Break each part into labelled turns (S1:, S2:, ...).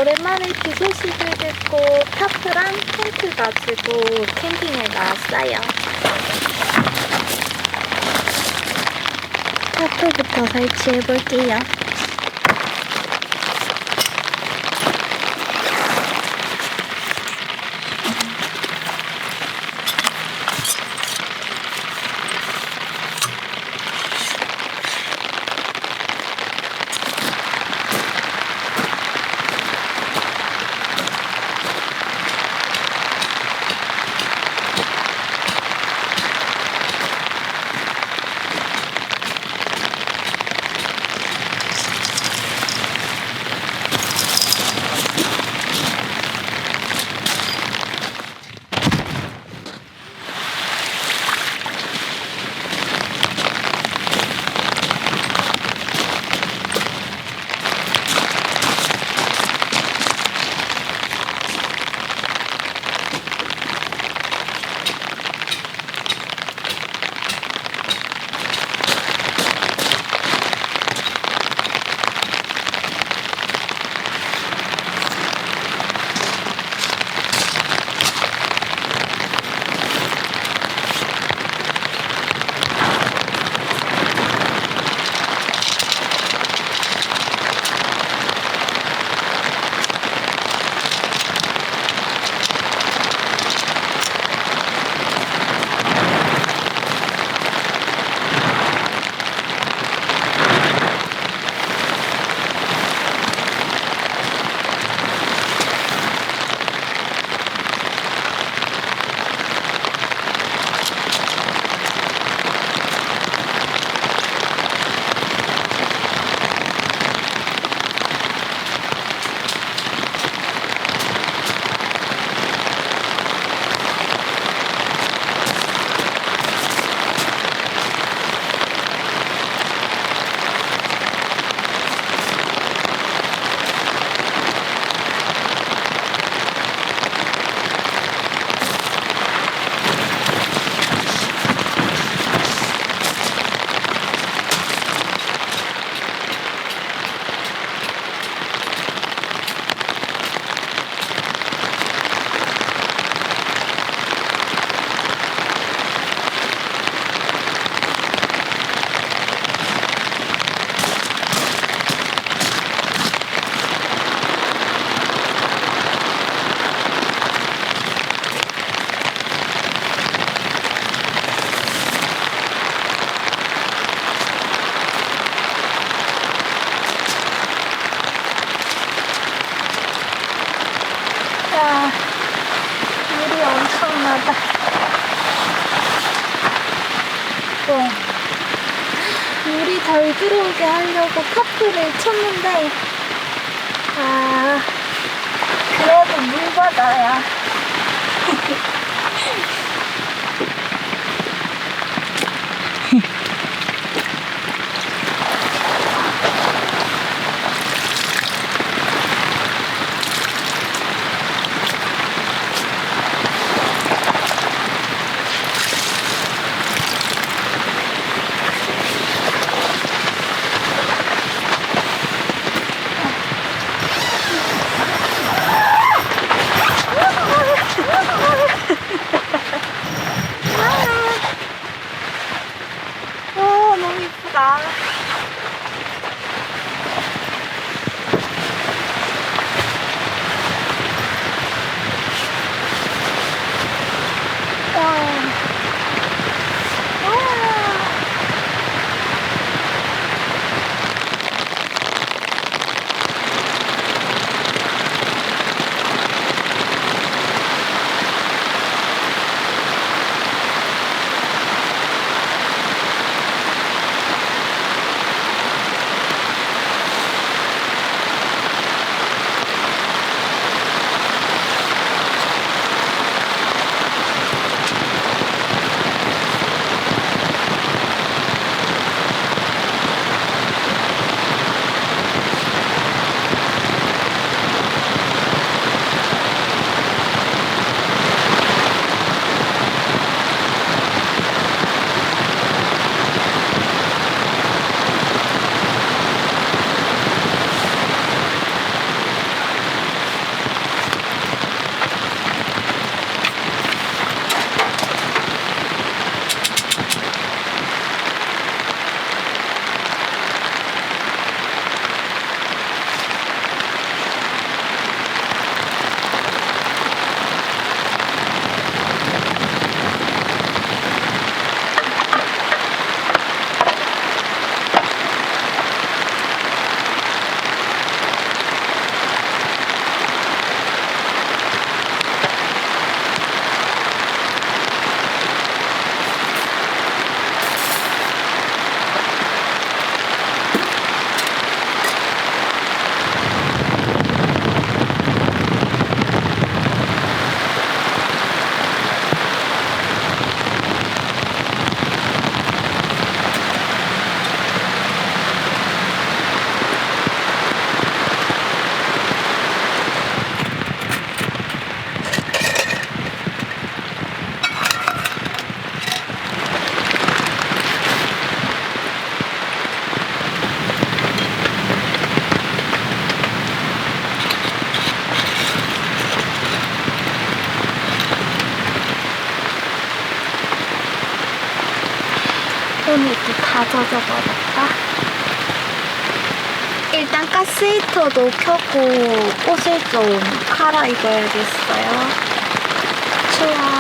S1: 오랜만에 비 소식을 듣고 타프랑 텐트 가지고 캠핑을 나왔어요. 타프부터 설치해 볼게요. 야, 물이 엄청나다. 물이 덜 들어오게 하려고 타프를 쳤는데, 그래도 물바다야. 너무 이쁘다. 오늘도 다 젖어버렸다. 일단 가스히터도 켜고 옷을 좀 갈아입어야겠어요. 추워.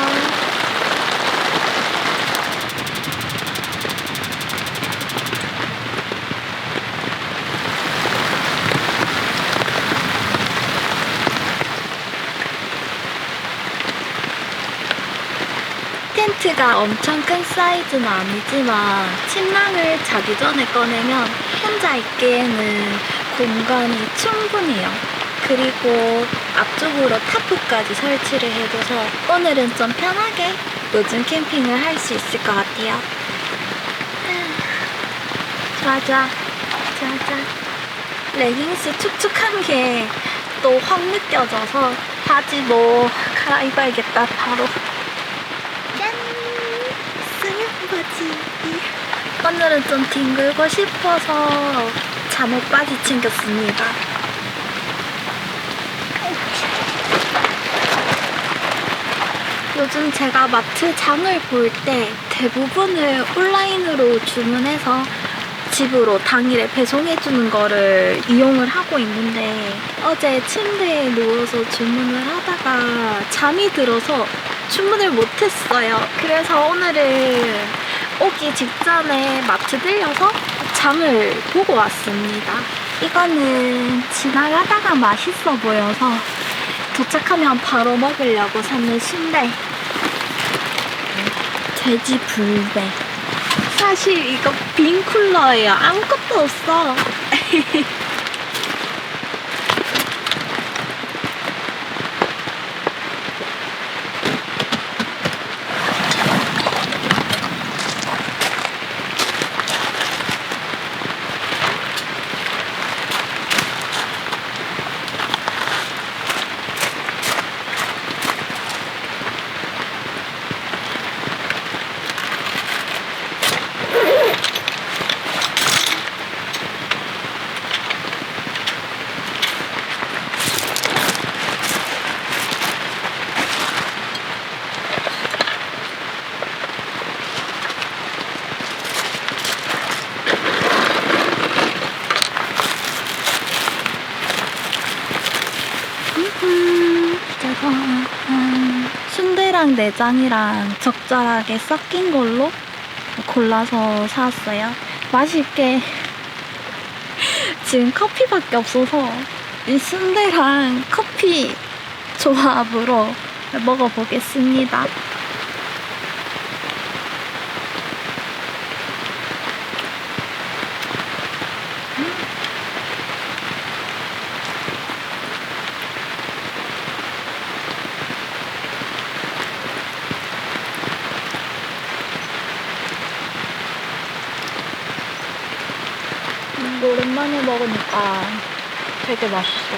S1: 텐트가 엄청 큰 사이즈는 아니지만 침낭을 자기 전에 꺼내면 혼자 있기에는 공간이 충분해요. 그리고 앞쪽으로 타프까지 설치를 해둬서 오늘은 좀 편하게 요즘 캠핑을 할 수 있을 것 같아요. 좋아 좋아 좋아 좋아. 레깅스 축축한 게 또 확 느껴져서 바지 뭐 갈아입어야겠다 바로. 수영바지. 오늘은 좀 뒹굴고 싶어서 잠옷바지 챙겼습니다. 요즘 제가 마트 장을 볼 때 대부분을 온라인으로 주문해서 집으로 당일에 배송해주는 거를 이용을 하고 있는데 어제 침대에 누워서 주문을 하다가 잠이 들어서 주문을 못했어요. 그래서 오늘은 오기 직전에 마트 들려서 장을 보고 왔습니다. 이거는 지나가다가 맛있어 보여서 도착하면 바로 먹으려고 샀는 순대. 돼지 불배. 사실 이거 빈 쿨러예요. 아무것도 없어. 순대랑 내장이랑 적절하게 섞인 걸로 골라서 사왔어요. 맛있게. 지금 커피밖에 없어서 이 순대랑 커피 조합으로 먹어보겠습니다. 오랜만에 먹으니까 되게 맛있어.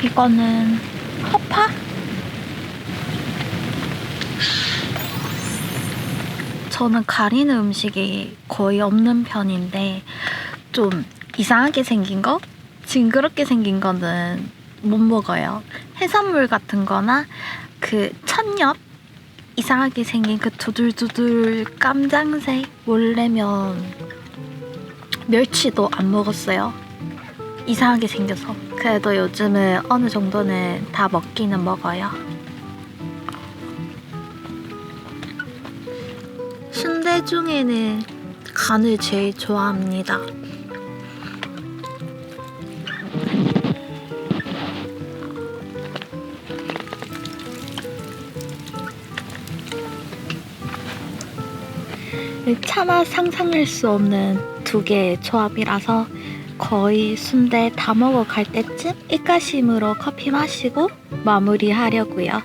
S1: 이거는 허파? 저는 가리는 음식이 거의 없는 편인데 좀 이상하게 생긴 거? 징그럽게 생긴 거는 못 먹어요. 해산물 같은 거나 그 첫엽? 이상하게 생긴 그 두들두들 깜장색 원래면 멸치도 안 먹었어요. 이상하게 생겨서. 그래도 요즘은 어느 정도는 다 먹기는 먹어요. 순대 중에는 간을 제일 좋아합니다. 차마 상상할 수 없는 두 개의 조합이라서 거의 순대 다 먹어갈 때쯤 입가심으로 커피 마시고 마무리하려고요.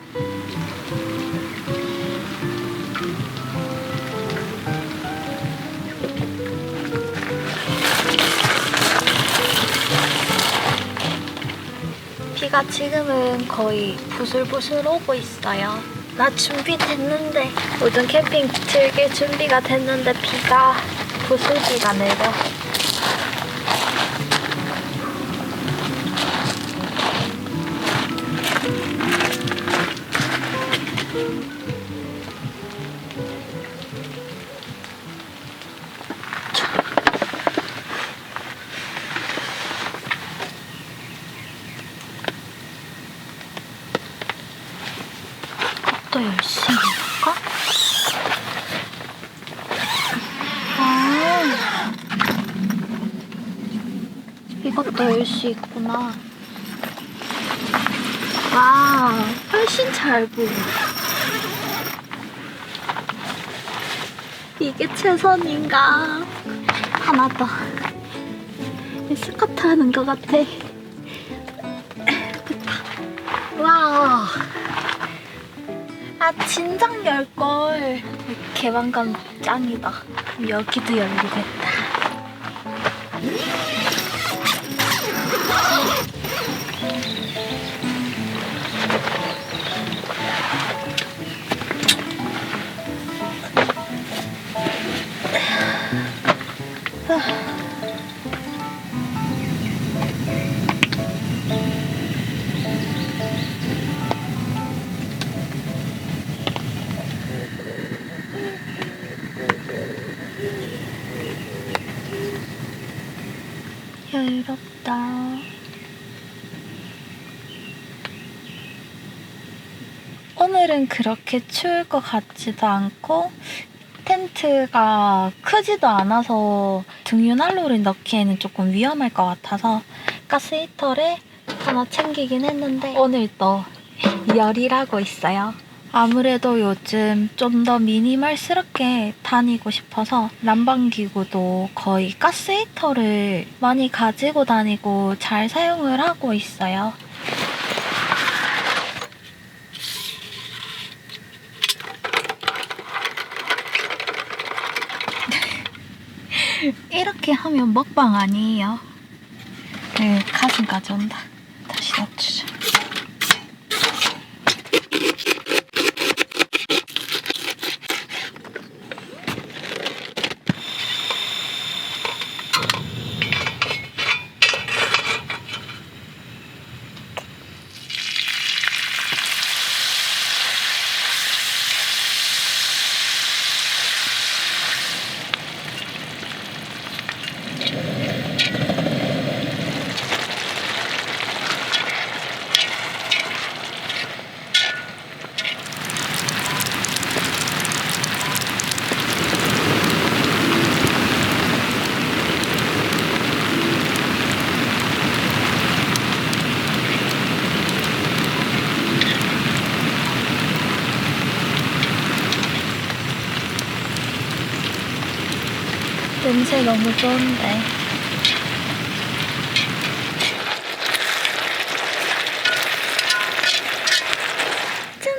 S1: 비가 비가 지금은 거의 부슬부슬 오고 있어요. 나 준비됐는데, 오전 캠핑 즐길 준비가 됐는데 비가, 부슬비가 내려. 또 열심히 할까? 아, 이것도 열 수 있구나. 와, 훨씬 잘 보여. 이게 최선인가? 하나 더. 스쿼트 하는 것 같아. 됐다. 와. 아, 진작 열걸. 개방감 짱이다. 여기도 열리겠다. 여유롭다. 오늘은 그렇게 추울 것 같지도 않고 텐트가 크지도 않아서 등유난로를 넣기에는 조금 위험할 것 같아서 가스 히터를 하나 챙기긴 했는데 오늘 또 열일하고 있어요. 아무래도 요즘 좀 더 미니멀스럽게 다니고 싶어서 난방기구도 거의 가스 히터를 많이 가지고 다니고 잘 사용을 하고 있어요. 이렇게 하면 먹방 아니에요. 네, 가슴까지 온다. 다시 낮추자. 냄새 너무 좋은데. 짠!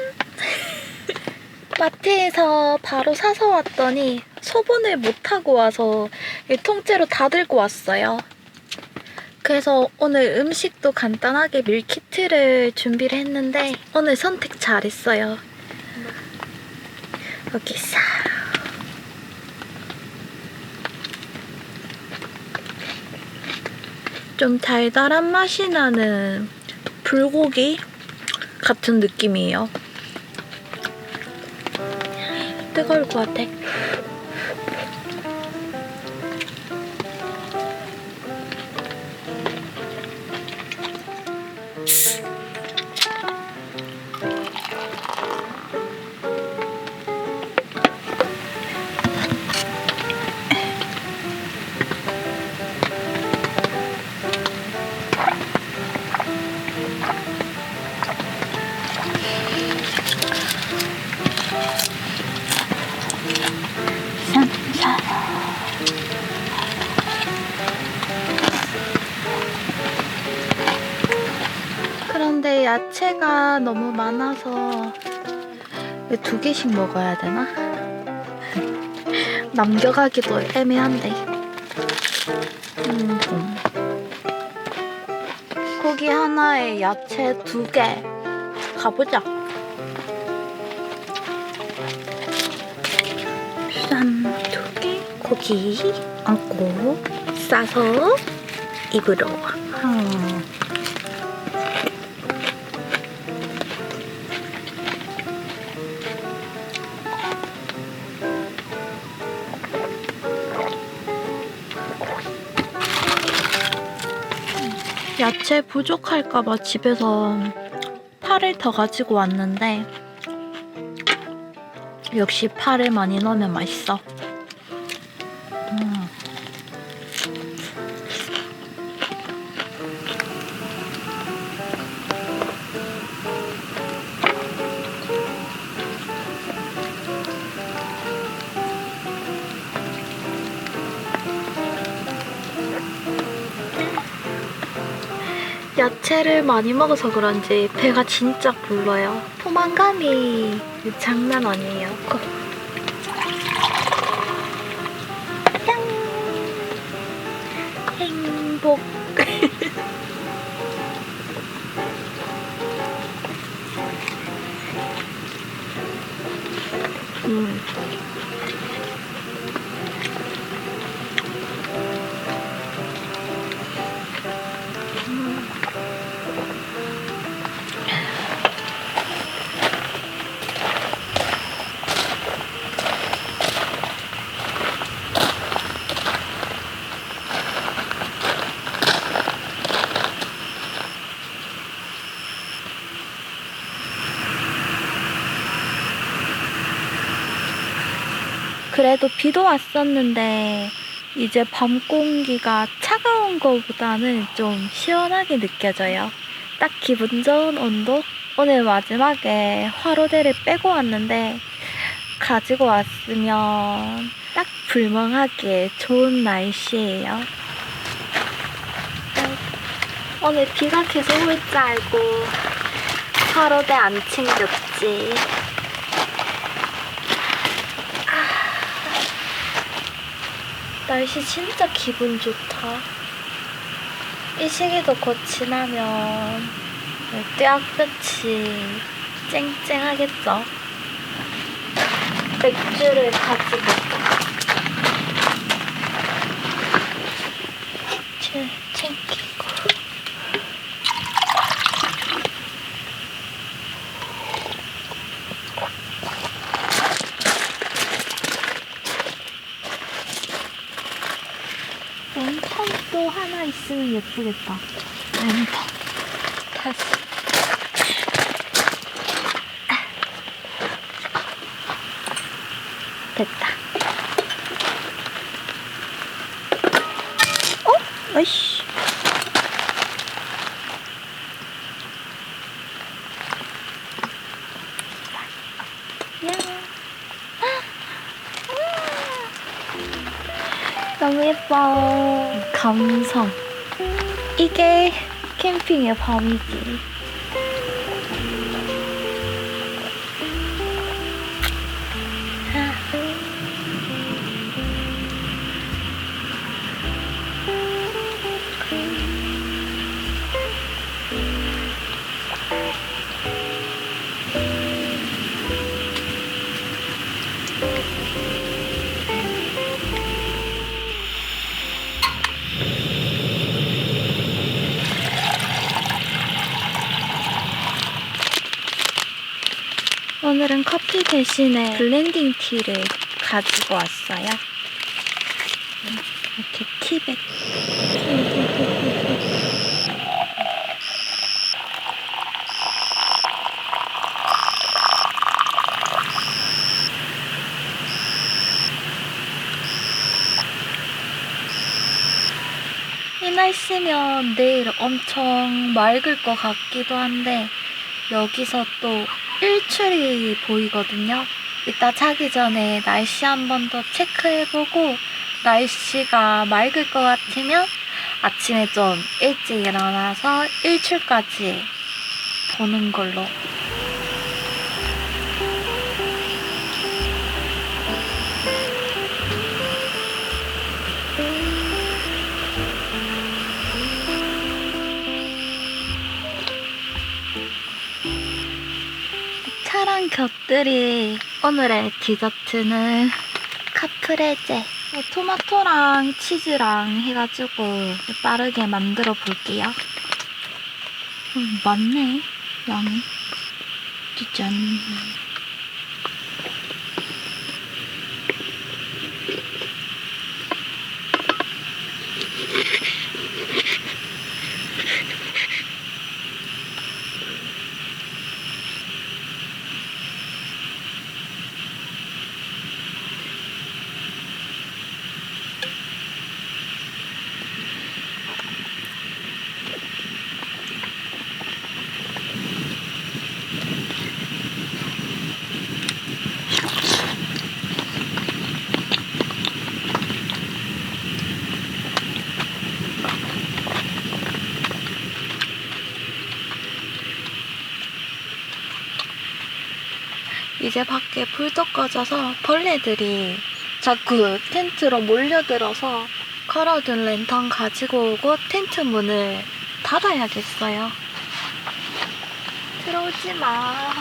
S1: 마트에서 바로 사서 왔더니 소분을 못하고 와서 통째로 다 들고 왔어요. 그래서 오늘 음식도 간단하게 밀키트를 준비를 했는데 오늘 선택 잘했어요. 여기 싹. 좀 달달한 맛이 나는 불고기 같은 느낌이에요. 뜨거울 것 같아. 그런데 야채가 너무 많아서 2개씩 먹어야 되나? 남겨가기도 애매한데. 고기 하나에 야채 2개. 가보자. 쌈 2개, 고기 얹고 싸서 입으로. 야채 부족할까봐 집에서 파를 더 가지고 왔는데 역시 파를 많이 넣으면 맛있어. 야채를 많이 먹어서 그런지 배가 진짜 불러요. 포만감이 장난 아니에요. 짠! 행복. 그래도 비도 왔었는데 이제 밤 공기가 차가운 것보다는 좀 시원하게 느껴져요. 딱 기분 좋은 온도? 오늘 마지막에 화로대를 빼고 왔는데 가지고 왔으면 딱 불멍하게 좋은 날씨예요. 오늘 비가 계속 올 줄 알고 화로대 안 챙겼지. 날씨 진짜 기분 좋다. 이 시기도 곧 지나면 떼약볕이 쨍쨍하겠죠. 맥주를 가지고 챙기고. 랜턴도 하나 있으면 예쁘겠다. 랜턴. 다시. 됐다. 어이씨. 너무 예뻐. 감성. 이게 캠핑의 밤이지. 오늘은 커피 대신에 블렌딩 티를 가지고 왔어요. 이렇게 티백. 이 날씨면 내일 엄청 맑을 것 같기도 한데 여기서 또 일출이 보이거든요. 이따 자기 전에 날씨 한 번 더 체크해보고 날씨가 맑을 것 같으면 아침에 좀 일찍 일어나서 일출까지 보는 걸로. 사랑 곁들이 오늘의 디저트는 카프레제. 토마토랑 치즈랑 해가지고 빠르게 만들어 볼게요. 많네, 양이. 짠. 이제 밖에 불도 꺼져서 벌레들이 자꾸 텐트로 몰려들어서 걸어둔 랜턴 가지고 오고 텐트 문을 닫아야겠어요. 들어오지 마.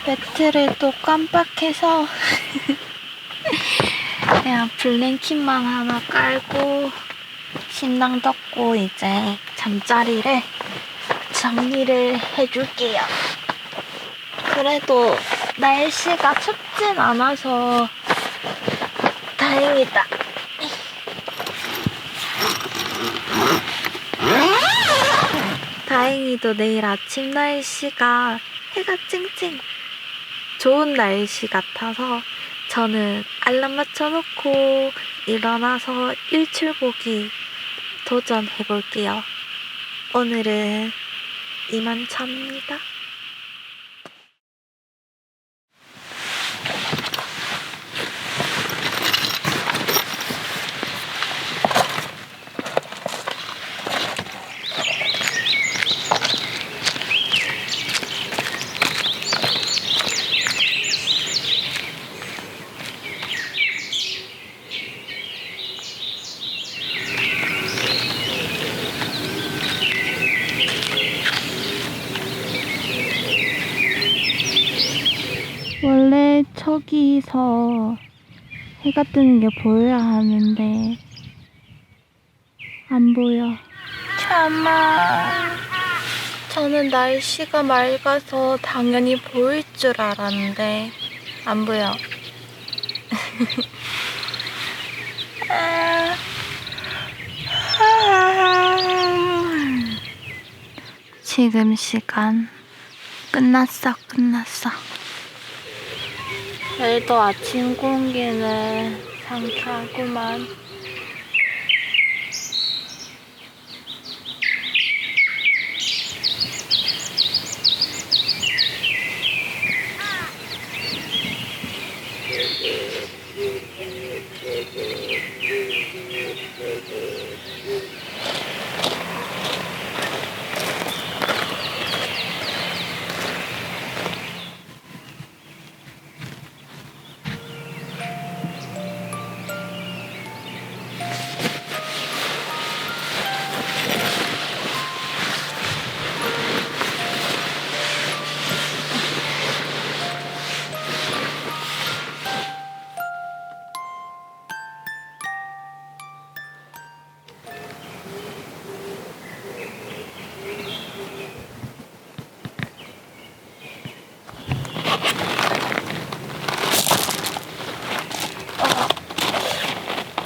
S1: 배트를 또 깜빡해서 그냥 블랭킷만 하나 깔고 신랑 덮고 이제 잠자리를 정리를 해줄게요. 그래도 날씨가 춥진 않아서 다행이다. 다행히도 내일 아침 날씨가 해가 쨍쨍 좋은 날씨 같아서 저는 알람 맞춰놓고 일어나서 일출보기 도전해볼게요. 오늘은 이만참입니다. 원래 저기서 해가 뜨는 게 보여야 하는데 안 보여. 참아. 저는 날씨가 맑아서 당연히 보일 줄 알았는데 안 보여. 지금 시간 끝났어. 그래도 아침 공기는 상쾌하구만.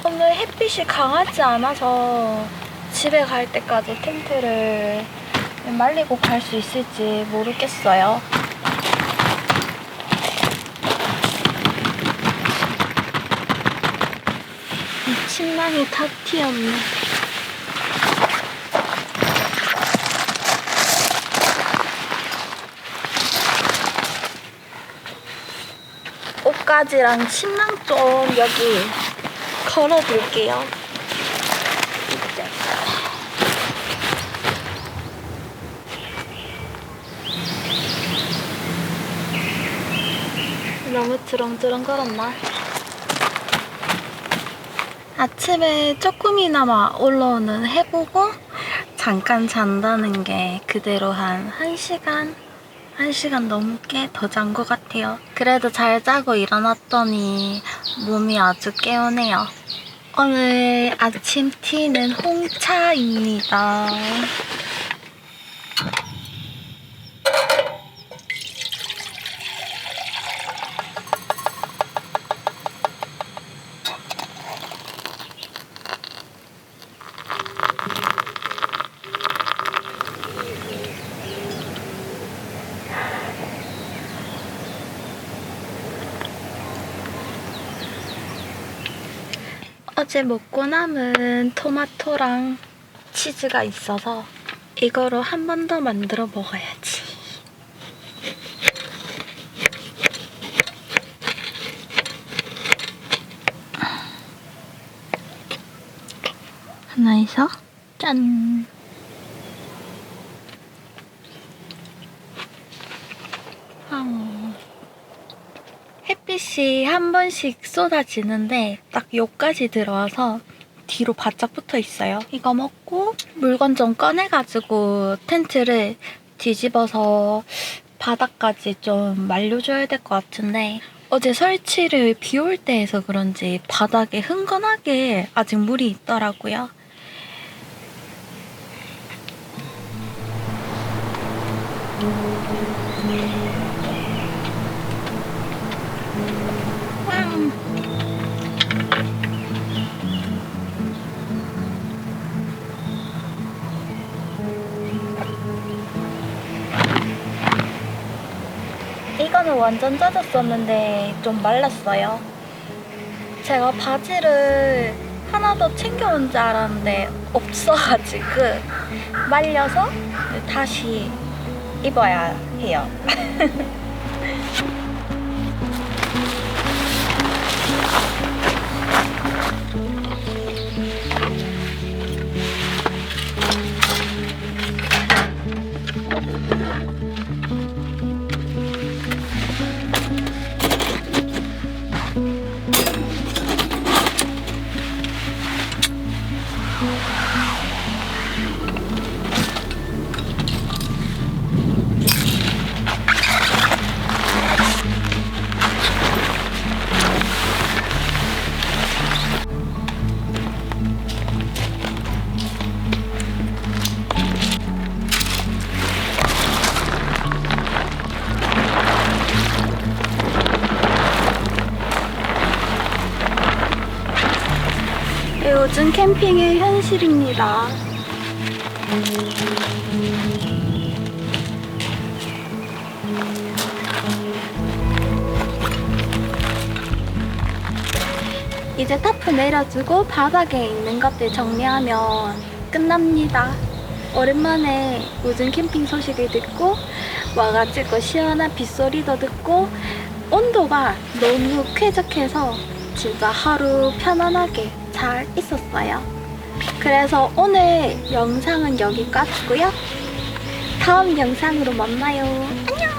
S1: 오늘 햇빛이 강하지 않아서 집에 갈 때까지 텐트를 말리고 갈 수 있을지 모르겠어요. 침낭이 다 튀었네. 옷가지랑 침낭 좀 여기 걸어둘게요. 너무 주렁주렁거렸나? 아침에 조금이나마 올라오는 해보고 잠깐 잔다는 게 그대로 한 1시간? 1시간 넘게 더 잔 것 같아요. 그래도 잘 자고 일어났더니 몸이 아주 개운해요. 오늘 아침 티는 홍차입니다. 어제 먹고 남은 토마토랑 치즈가 있어서 이거로 한 번 더 만들어 먹어야지. 하나 해서 짠! 햇빛이 한 번씩 쏟아지는데 딱 여기까지 들어와서 뒤로 바짝 붙어 있어요. 이거 먹고 물건 좀 꺼내가지고 텐트를 뒤집어서 바닥까지 좀 말려줘야 될 것 같은데 어제 설치를 비 올 때 해서 그런지 바닥에 흥건하게 아직 물이 있더라고요. 이거는 완전 젖었었는데 좀 말랐어요. 제가 바지를 하나 더 챙겨온 줄 알았는데 없어가지고 말려서 다시 입어야 해요. 요즘 캠핑의 현실입니다. 이제 타프 내려주고 바닥에 있는 것들 정리하면 끝납니다. 오랜만에 요즘 캠핑 소식을 듣고 와가지고 시원한 빗소리도 듣고 온도가 너무 쾌적해서 진짜 하루 편안하게 잘 있었어요. 그래서 오늘 영상은 여기까지고요. 다음 영상으로 만나요. 안녕!